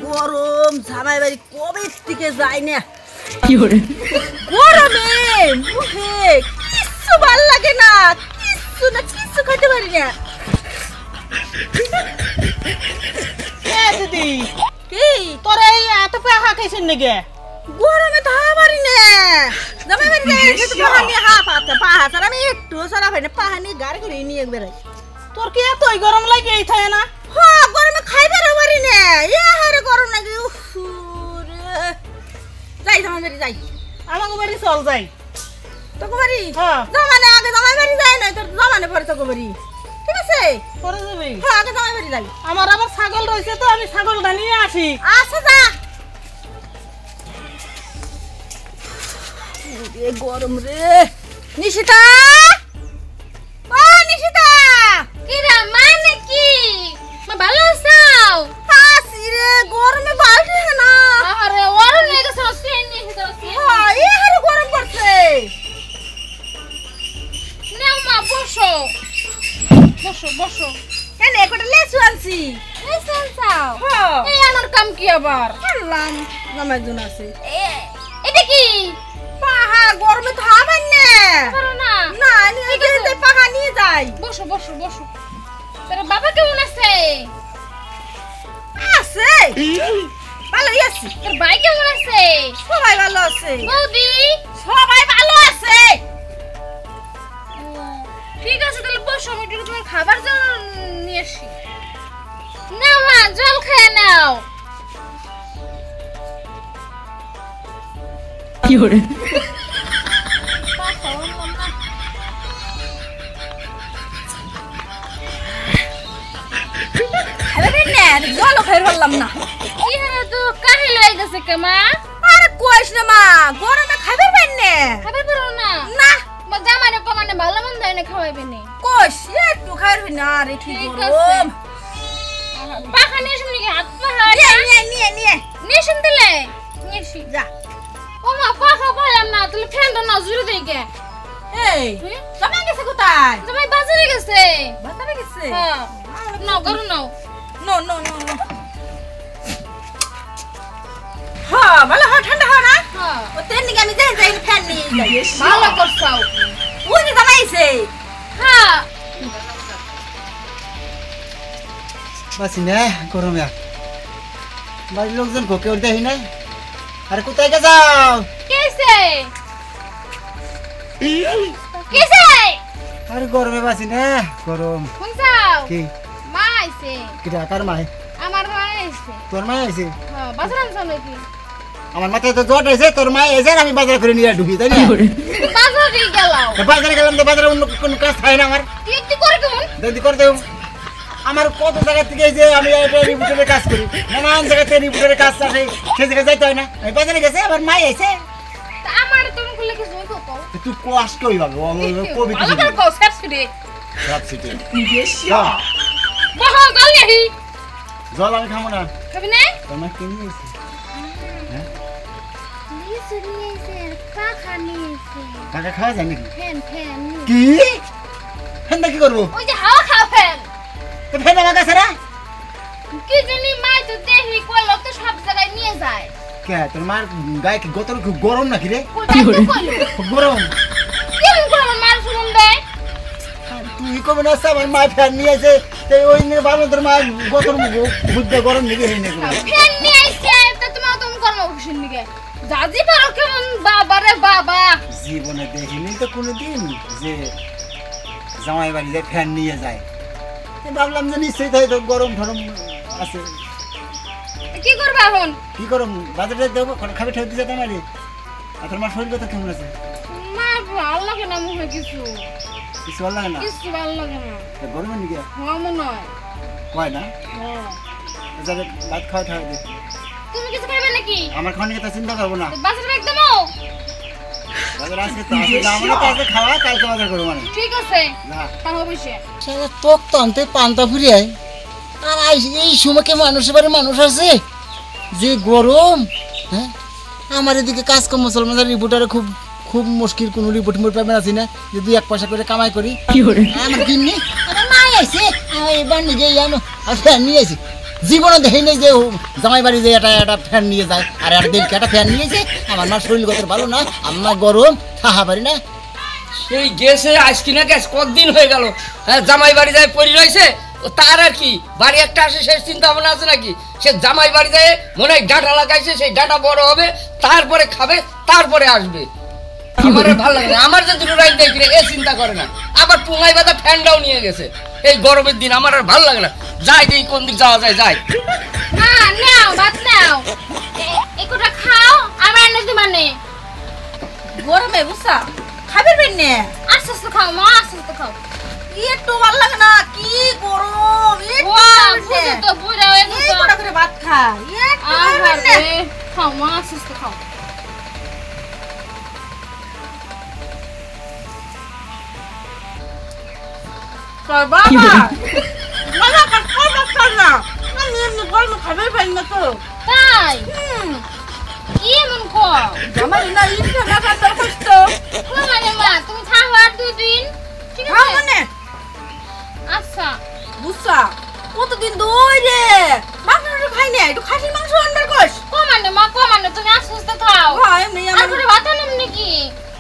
গরম জামাই বাড়ি কবে থেকে যাই না গরমে মুখে কিচ্ছু ভাল লাগে না, কিচ্ছু খাইতে পারি না। দিদি কি তোর এই এত পাহা খাইছেন নাকি? গরমে ধা পারি না, জামাই বাড়ি যাই তো পাহা নিয়ে হাফ হাতে পাহা ছাড়া আমি একটু সারা ভাই না, পাহা নিয়ে গাড়ি করে নিয়ে বেড়াই। তোর কি এতই গরম লাগে এই থাকে না? হ্যাঁ গরমে খাইতে পারি না, হারে গরম লাগে। যাই জামাই বাড়ি যাই, আমাকে বাড়ি চল যাই। তোকে বাড়ি হ্যাঁ জামানে আগে জামাই বাড়ি যায় না, তোর জামানে পরে তোকে বাড়ি, ঠিক আছে? পরে যাবি? হ্যাঁ আগে জামাই বাড়ি যাই। আমার আবার ছাগল রয়েছে তো, আমি ছাগলটা নিয়ে আসি। আচ্ছা যা। গরম রে নিশিতা, ও নিশিতা। কি রে মানে কি? মা ভালো আছো? আসি রে, গরমে বালতি না। আরে ওর নিয়ে গেছে সেন নিয়ে গেছে। হ্যাঁ এই হারে গরম পড়ছে। নাও মা বসো বসো বসো। এনে একটা লেচু আনছি। এই সাও হ্যাঁ এই আমার কাম কি আবার? আনলাম, জামাই জন আছে। এটা কি? পাহা গরমে থামেন না। পারো না? না নিয়ে যেতে পাহা নিয়ে যাই। বসো বসো বসো। তোর বাবা কেমন আছে? আছে ভালোই আছে। তোর ভাই কেমন আছে? সবাই ভালো আছে। বৌদি সবাই ভালো আছে। ঠিক আছে তাহলে বসো, আমি একটু তোমার খাবার জল নিয়ে আসি। নাও মা জল খেয়ে নাও। কি করে জলও খাই পারলাম না। কি হলো তো কাহিল হয়ে গেছে কে মা? আরে কইস না মা, গরমে খাইতে পারেন না। খাবার পারো না? না বা জামাইরে কমানে ভালো মন্দ এনে খাওয়াইবে নি। কইস একটু খাইবি না রে, কি ঠিক গরম। পাখা নিয়ে শুনি কি হাত পা নিয়ে শুন দিলে নিয়ে আসি। যা। ও মা পাখা পাইলাম না, তাহলে ফ্যানটা না জুড়ে দেই কে? এই জামাই গেছে কোথায়? জামাই বাজারে গেছে। বাজারে গেছে? হ্যাঁ নাও করো নাও। No no no no. হ্যাঁ ভালো হয়, ঠান্ডা হয় না? হ্যাঁ ও তেন নিকে আমি যাই ফ্যান নিয়ে যাই। ভালো করছাও। ওই যে জামাই আইছে। হ্যাঁ বাসি না গরমে আর বাড়ির লোকজন ঘোকে উঠতে দেখি নাই। আরে কোথায় গে যাও? কেসে কেসে আরে গরমে বাসি না, গরম। শুনছাও কি মা আইছে? কিটা কার মাই? আমার মা আইছে। তোর মাই আইছে? হ্যাঁ বাজার আনছ নাকি? আমার মাথায় তো জট আছে, তোর মাই এসে আমি বাজার করে নিয়ে ঢুকি, তাই না? বাজারে গেলাও। বাজারে গেলাম তো, বাজারে অন্য কোনো কাজ থাকে না আমার। তুই একটু করে কেমন? যদি করে দেব আমার কত জায়গা থেকে এই যে আমি একটা রিপোর্টারের কাজ করি, নানান জায়গা থেকে রিপোর্টারের কাজ আসে, সে জায়গায় যাইতে হয় না। আমি বাজারে গেছে, আমার মাই এসে। তা আমার তুমি খুলে কি জয় কও? তুই কোয়াস কই ভাবে কবি ভালো করে কও সার্চ করে। সব সিটি বাহ জল নেহি। জল আমি খাবো না। খাবি না? তোমার কি নিয়েছি? নিয়েছে নিয়েছে পাখা নিয়েছে। টাকা খাওয়া যায় নাকি? ফ্যান ফ্যান কি ফ্যান কি করবো? ওই যে হাওয়া খাও ফ্যান। তো ফ্যান আমার কাছে না। কি জানি মাই তো দেখি কইলো তো সব জায়গায় নিয়ে যায়। কে তোর মার গায়ে কি গতর খুব গরম নাকি রে? কি করে কইলো? খুব গরম। কেমন করে আমার মার শুনুন দেয়? তুই কবে না আমার মা ফ্যান নিয়েছে, তাই ওই নিয়ে ভালো তোর মা গতর বুদ্ধ গরম নিয়ে হয়ে নেই। ফ্যান নিয়ে আইছে তা তোমার তুমি কর্ম খুশির নিকে জাজি পারো কেমন বাবা রে বাবা। জীবনে দেখিনি তো কোনোদিন যে জামাই বাড়ি যায় ফ্যান নিয়ে যায়। ভাবলাম যে নিশ্চয়ই তাই তো গরম ঠরম আছে। কি করবা এখন? কি করম বাজারে দেবো খাবে ঠেকে দিতে না রে। আর তোর মার শরীর কথা কেমন আছে? মা ভালো লাগে না মুখে কিছু কিছু ভালো লাগে না? কিছু ভালো লাগে না। গরমের নিকে হ্যাঁ মনে হয়। কয় না হ্যাঁ যাবে ভাত খাওয়া খাওয়া দে। তুমি কিছু খাবে নাকি? আমার খাওয়া নিয়ে তা চিন্তা করবো না। বাজারে ব্যাগ দেবো? বাজার আজকে তো আসলে যাবো না, তো আজকে খাওয়া কালকে বাজার করবো মানে। ঠিক আছে না তাহলে বসে সারা তোক তো আনতে পান্তা ফুরি আয়। আর এই সময়কে মানুষের বাড়ি মানুষ আছে যে গরম। হ্যাঁ আমার এদিকে কাজকর্ম চলবে না, রিপোর্টারে খুব খুব মুশকিল, কোনো রিপোর্ট মোট পাবেন আছি না যদি এক পয়সা করে কামাই করি। কি করে আমার কিননি আমার মাই আছে, এবার নিজে জানো আর ফ্যান নিয়ে আসি। জীবনে দেখি নেই যে জামাই বাড়ি যে একটা ফ্যান নিয়ে যায় আর একটা ফ্যান নিয়েছে। আমার মা শরীর গত ভালো না, আমার গরম থাহা পারি না। সেই গেছে আজ কিনা গ্যাস কতদিন হয়ে গেল। হ্যাঁ জামাই বাড়ি যায় পড়ি রয়েছে, ও তার আর কি বাড়ি একটা আসে সেই চিন্তা ভাবনা আছে নাকি? সে জামাই বাড়ি যায় মনে হয় ডাটা লাগাইছে, সেই ডাটা বড় হবে তারপরে খাবে তারপরে আসবে। আমার ভালো লাগে না, আমার যে দুটো রাইট দেখি এ চিন্তা করে না। আবার পুঙাই বাদা ফ্যানটাও নিয়ে গেছে এই গরমের দিন, আমার আর ভালো লাগে না। যাই দেখি কোন দিক যাওয়া যায় যাই। মা নাও ভাত নাও, একটা খাও আমার এনে দি মানে গরমে বুঝছা খাবে বেনে আস্তে আস্তে খাও মা, আস্তে আস্তে খাও। একটু ভালো লাগে না, কি গরম বুঝে তো বুড়া হয়ে গেছে। করে ভাত খা একটু আরে খাও মা, আস্তে আস্তে খাও। বাবা মালা কাট না, আমি এমনি গরম খাবে পাই না তো। তাই কি এমন কো আমার না ইচ্ছা না কাটার কষ্ট মানে মা তুমি থাকো আর 2 দিন, ঠিক খাও আছে? মানে আচ্ছা বুঝছা কতদিন ধরে মাংস খাই না, একটু খাসির মাংস আনবার কস। কমানে মা কমানে, তুমি আস্তে আস্তে খাও। হ্যাঁ এমনি আর আমার করে ভাত আনম নাকি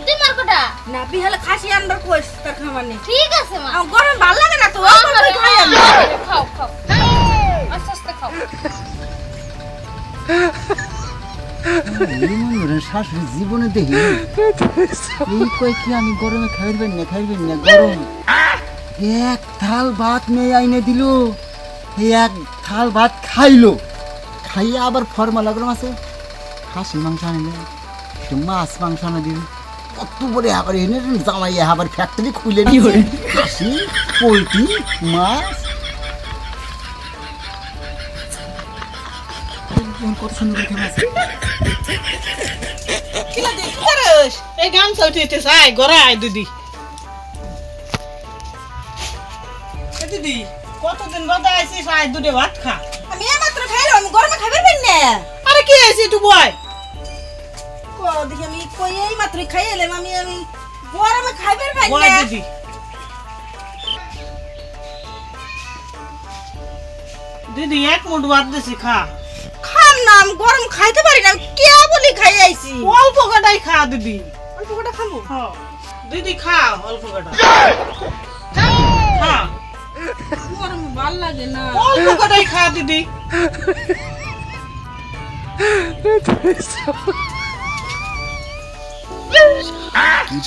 দিমার কোটা? না বিহালে খাসি আনবার কস তার খামানে। ঠিক আছে মা, আমার গরম ভালো লাগে না তো, আরে খাই আমি। খাও খাও আস্তে আস্তে খাও। শাশুড়ি জীবনে দেখি এই কয় কি আমি গরমে খাইবেন না গরম। এক থাল ভাত নিয়ে আইনে দিল, এক থাল ভাত খাইলো, খাইয়া আবার ফর্মা লাগলাম আছে খাসি মাংস আনিলে, মাছ মাংস আনা দিল, কত বড় আবার এনে জামাই আবার ফ্যাক্টরি খুলে নিয়ে খাসি পোলট্রি মাছ কত সুন্দর করে খেয়ে আছে। কিলা দি কি করস? এই গামছা উঠিতে চাই গড়াই দিদি। এ দিদি কতদিন বাদে আইছিস, আই দুটো ভাত খা। আমি মাত্র খাইলাম, আমি গরমে খাইবে না। আরে কি হয়েছে একটু বয়। দেখি আমি কই এই মাত্র খাই এলাম, আমি গরমে খাইবে বয় না। দিদি দিদি এক মুঠ ভাত দিছি খা। খাম না, আমি গরম খাইতে পারি না, আমি কে বলি খাই আইছি। অল্প কটাই খা দিদি। অল্প কটা খামু। হ্যাঁ দিদি খা অল্প কটা খা, গরম ভাল লাগে না। অল্প কটাই খা দিদি।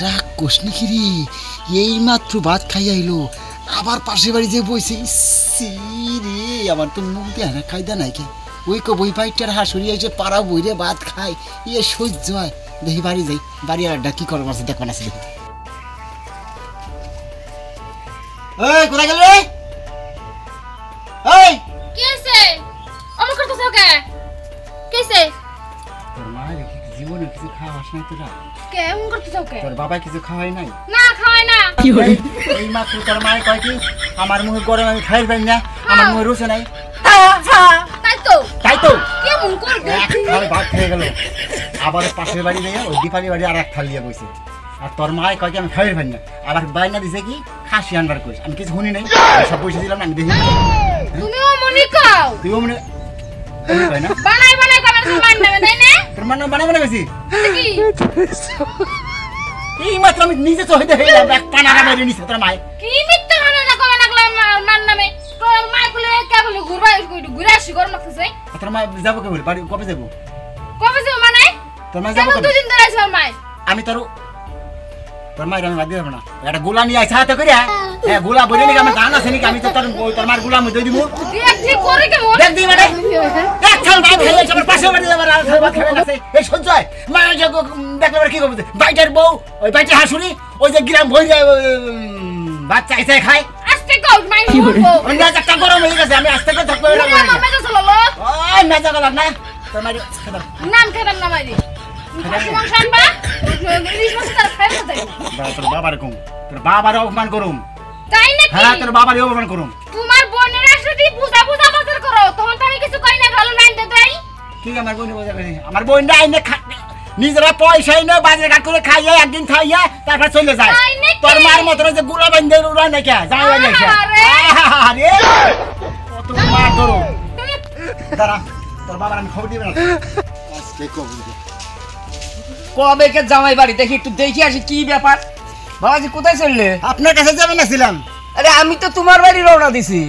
রাগ কোশনি খিরি এই মাত্র ভাত খাই আইলো, আবার পাশে বাড়ি যে বইছে রে, আমার তো মুখ দিয়ে না খাইদা নাই কে। ওই কো বই পাইটার হাসুরি এসে পাড়া বইরে ভাত খাই, ইয়ে সহ্য হয়। দেখি বাড়ি যাই, বাড়ি আড্ডা কি করবো আছে দেখবেন আছে দেখি। এই কোথায় গেল রে? এই কি হইছে? অমন করতেছ কে? কি হইছে? তোর মা দেখি জীবনে কিছু খাওয়াস নাই তোরা? কে অমন করতেছ কে? তোর বাবা কিছু খাওয়াই নাই? না খাওয়াই না। এই মাত্র তোর মায়ের কয় কি আমার মুখে গরম আমি খাই পাই না, আমার মুখে রুচে নাই। তাই তো তাই তো কেমন করবে? এক থাল ভাত খেয়ে গেল, আবার পাশের বাড়ি যাই ওই দীপালি বাড়ি আর এক থাল দিয়ে বসে। আর তোর মায়ের কয় কি আমি খাই পাই না, আবার বাইনা দিছে কি খাসি আনবার কইস। আমি কিছু শুনি নাই, সব পয়সা দিলাম না, আমি দেখি তুমিও মনে খাও। তুইও মনে কয় না বানাই বানাই খাবার সমান নেবে তাই না? তোর মান বানাবো গেছি। কি? এই মাত্র আমি নিজে চোখে দেখে এক পানারা মেরে নিছে তোর মায়। কি মিথ্যা মানে না কবে লাগলা মান নামে? তোর মা বলে কে বলে ঘুরে আসি গরম লাগতেছে। তোর মা যাবো কে বলে বাড়ি কবে যাবো? কবে যাও মানে? তোর মা যাবো কেমন কবে? 2 দিন ধরে আইছ আমার মা। আমি তোর মায়ের আমি বাদ দেবো না, একটা গোলা নিয়ে আইসা হাতে করে। হ্যাঁ গোলা বলে নাকি আমার ধান আছে নাকি, আমি তো তোর মার গোলা আমি দিয়ে দিব। ঠিক করে কেমন? দেখ দিই মানে এক থাল ভাত খেয়ে যাচ্ছে, আমার পাশে বাড়ি যাবার আর থাল ভাত খেয়ে গেছে। এই সহ্য হয়? মায়ের যে দেখলে কি করবে, বাইটের বউ ওই বাইটের হাসুরি ওই যে গ্রাম ভরে ভাত চাইছে খায়। আস্তে কও মাই বলবো। অন্য একটা গরম হয়ে গেছে, আমি আস্তে করে থাকবো না। মেজা চলো। ওই মেজা গেলাম না তোর মায়ের খেতাম নাম খেতাম না মাইরি। খাসি মাংস আনবা? ইলিশ মাছ তার খাইতে দেই। তোর বাবার কম, তোর বাবার অপমান করুম। তাই নাকি? হ্যাঁ তোর বাবার অপমান করুম। তোমার বোনের আসলে পূজা বাজার করো, তখন তো আমি কিছু কই না, ভালো নাইন দে দেই। কি আমার বোন বাজার করে, আমার বোন না আইনে নিজেরা পয়সা এনে বাজার ঘাট করে খাইয়া একদিন খাইয়া তারপর চলে যায়। তাই নাকি? তোর মার মতো যে গুলা বান্ধে উড়ায় না কে যাই না কে। আরে আরে কত মার করো। তুমি দাঁড়া তোর বাবার আমি খবর দিবে না আজকে কবুল কবে কে জামাই বাড়ি দেখি একটু দেখি আসি কি ব্যাপার। বাবাজি কোথায় চললে? আপনার কাছে যাবে না ছিলাম আরে আমি তো তোমার বাড়ি রওনা দিছি।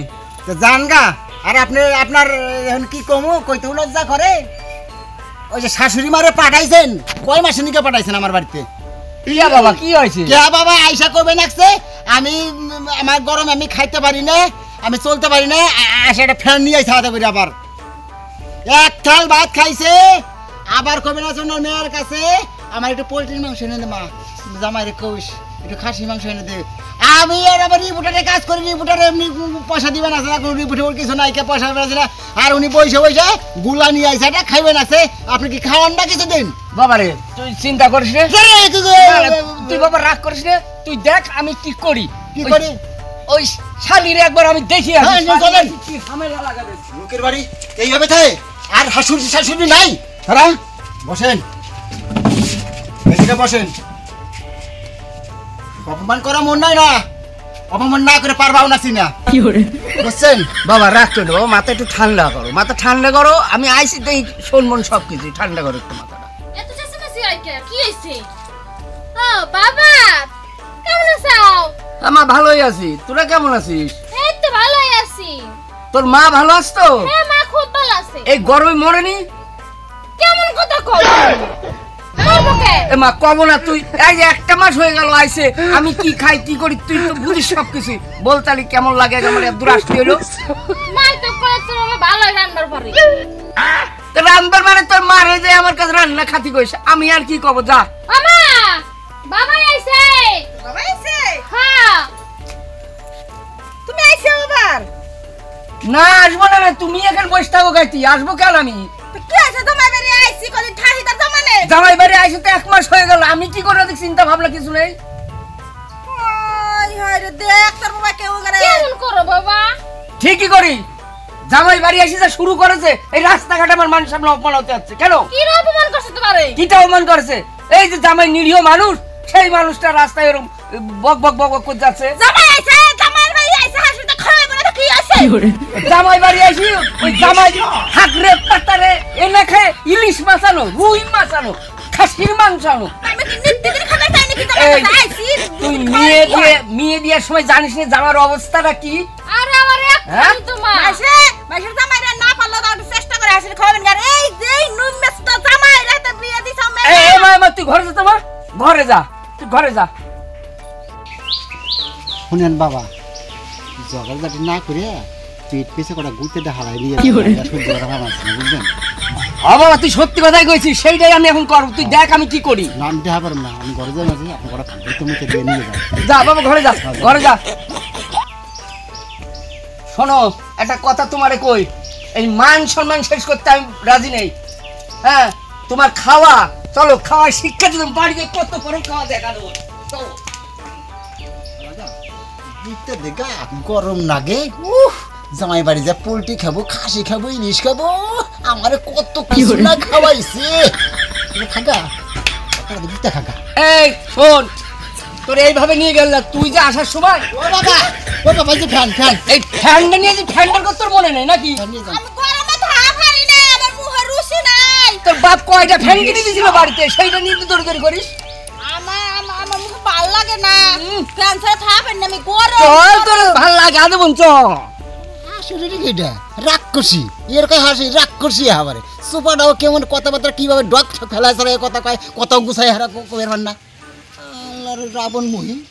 তো জান গা। আর আপনি আপনার এখন কি কমু কইতে লজ্জা করে? ওই যে শাশুড়ি মারে পাঠাইছেন, কয় মাসে নিকে পাঠাইছেন আমার বাড়িতে? ইয়া বাবা কি হয়েছে? কে বাবা আইসা কবে নাকছে আমি আমার গরম আমি খাইতে পারি না, আমি চলতে পারি না, আসে একটা ফ্যান নিয়ে আইসা হাতে করে আবার এক থাল ভাত খাইছে, আবার কবে না শোনো মেয়ের কাছে আমার একটু পোলট্রির মাংস এনে দে মা, জামাই রে কইস একটু খাসি মাংস এনে দে। আমি আর আবার রিপোর্টারে কাজ করি, রিপোর্টারে এমনি পয়সা দিবেন আছে না, কোনো রিপোর্টে কিছু নাই, কে পয়সা দিবেন আছে না। আর উনি বইসে বইসে গুলা নিয়ে আইসা এটা খাইবেন আছে, আপনি কি খাওয়ান না কিছু দিন? বাবারে তুই চিন্তা করিস রে, তুই বাবা রাগ করিস রে, তুই দেখ আমি কি করি। কি করি? ওই শালিরে একবার আমি দেখি আসি, হ্যাঁ, নিয়ে চলেন। কি ঝামেলা লাগাবে। লোকের বাড়ি এইভাবে থাকে আর শাশুড়ি শাশুড়ি নাই, তারা বসেন এদিকে বসেন। অপমান করা মন নাই না, অপমান না করে পারবাও না চিনা বুঝছেন? বাবা রাগ করে বাবা, মাথা একটু ঠান্ডা করো, মাথা ঠান্ডা করো। আমি আইসি দেখি শোনমন সবকিছু ঠান্ডা করো একটু মাথাটা। এত চেঁচামেচি আইকে কি হইছে? ও বাবা কেমন আছো? আমার ভালোই আছি, তোরা কেমন আছিস? এই তো ভালোই আছি। তোর মা ভালো আছে তো? হ্যাঁ মা খুব ভালো আছে। এই গরমে মরেনি? কেমন কথা কও? মরবো কে? এ মা কব না তুই, এই যে একটা মাস হয়ে গেল আইসে, আমি কি খাই কি করি তুই তো বুঝিস সবকিছু, বলতালি কেমন লাগে আমার এত দূর আসতে হলো। মা তো কইছে আমি ভালো রান্নার পারি। তো রান্নার মানে তোর মারে যে আমার কাছে রান্না খাতি কইছে, আমি আর কি কব, যা। আমা বাবা আইছে। বাবা আইছে? হ্যাঁ তুমি আইছো আবার? না আসবো না রে, তুমি এখন বসে থাকো গাইতি, আসবো কেন আমি? তো কি আছে জামাই বাড়ি আইছি কদিন থাকি তার জামানে? জামাই বাড়ি আইসে তো 1 মাস হয়ে গেল, আমি কি করে দেখ চিন্তা ভাবনা কিছু নেই। ওই হয় রে দেখ তোর বাবা কেউ করে। কেমন করো বাবা? ঠিকই করি, জামাই বাড়ি এসে যা শুরু করেছে, এই রাস্তাঘাটে আমার মানুষ সামনে অপমান হতে হচ্ছে কেন? কি অপমান করছে তোমারে? কিটা অপমান করেছে? এই যে জামাই নিরীহ মানুষ, সেই মানুষটা রাস্তায় এরকম বক বক বক বক করে যাচ্ছে। জামাই আইছে, জামাই বাড়ি আইছে, হাসিতে খাওয়াই বলে তো কি আছে? জামাই বাড়ি আসি ওই জামাই হাতরে পাতারে এনে খায় ইলিশ মাছ আনো, রুই মাছ আনো, খাসির মাংস আনো। আমি কি নিত্যদিন খাবার চাই নাকি জামাই এই, বাড়ি আইছি? তুই মেয়ে দিয়ার সময় জানিস না জামার অবস্থাটা কি? আরে আমার এক হ্যাঁ? খালি তোমা। মাইসে মাইসের জামাই রে না পারলো তাও একটু চেষ্টা করে হাসিতে খাওয়াবেন আর এই যে নুন মেস্তা জামাই রাতে বিয়ে দিছ মে। এই মা তুই ঘরে যা, তোমার ঘরে যা, তুই ঘরে যা। শুনেন বাবা, জগালজাটি না করে পেট পেছে কটা গুতে হারাই নিয়ে সহ্য করা ভাবছি না বুঝলেন? বাবা তুই সত্যি কথাই কইছিস, সেইটাই আমি এখন করব, তুই দেখ আমি কি করি। নাম দেওয়া পারবেন না, আমি ঘরে যাই মাঝে আপনি কটা গুতে মুতে দিয়ে নিয়ে যান। যা বাবা ঘরে যা, ঘরে যা। শোনো একটা কথা তোমারে কই, এই মান সম্মান শেষ করতে আমি রাজি নেই। হ্যাঁ তোমার খাওয়া, চলো খাওয়া শিক্ষা দিলাম, বাড়িতে কত পরম খাওয়া দেখা দেবো, চলো। বুঝতে দেখা গরম লাগে, জামাই বাড়ি যা পোলট্রি খাবো, খাসি খাবো, ইলিশ খাবো, আমারে কত কিছু না খাওয়াইছে। খাগা বুঝতে খাগা। এই শোন, তোর এইভাবে নিয়ে গেল না, তুই যে আসার সময় ও বাবা, ও বাবা, এই যে ফ্যান ফ্যান এই ফ্যানটা নিয়ে যে ফ্যানটার কথা তোর মনে নেই নাকি? ফ্যান নিয়ে যান। আমি গরমে ধা পারি না, আমার মুখে রুচি নাই। তোর বাপ কয়টা ফ্যান কিনে দিয়েছিল বাড়িতে, সেইটা নিয়ে তুই দৌড়ি করিস। আমার মুখে ভাল লাগে না, ফ্যান ছাড়া থা পারি না, আমি গরম। চল তোর ভাল লাগে আদে বঞ্চ। হাসি এটা রাক্ষসী, এর কয় হাসি রাক্ষসী আবারে সুপারটাও কেমন কথাবার্তা কিভাবে ডক ফেলা ছাড়া কথা কয়, কত গুছাই হারা কবের না আল্লাহর রাবণ মুহি।